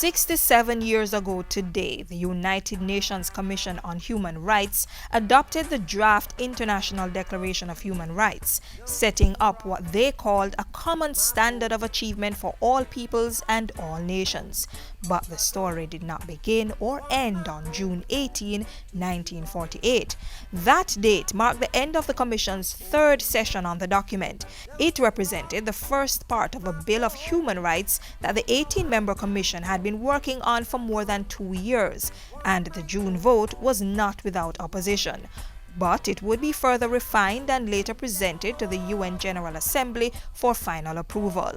67 years ago today, the United Nations Commission on Human Rights adopted the draft International Declaration of Human Rights, setting up what they called a common standard of achievement for all peoples and all nations. But the story did not begin or end on June 18, 1948. That date marked the end of the Commission's third session on the document. It represented the first part of a Bill of Human Rights that the 18-member Commission had been working on for more than 2 years, and the June vote was not without opposition. But it would be further refined and later presented to the UN General Assembly for final approval.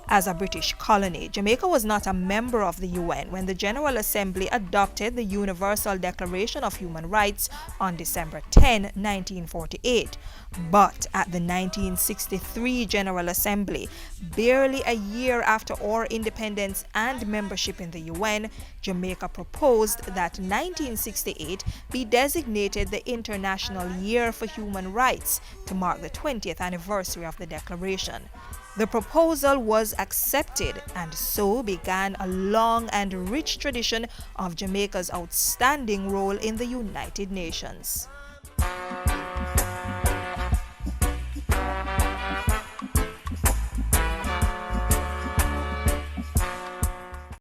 As a British colony, Jamaica was not a member of the UN when the General Assembly adopted the Universal Declaration of Human Rights on December 10, 1948. But at the 1963 General Assembly, barely a year after our independence and membership in the UN, Jamaica proposed that 1968 be designated the International Year for Human Rights to mark the 20th anniversary of the declaration. The proposal was accepted, and so began a long and rich tradition of Jamaica's outstanding role in the United Nations.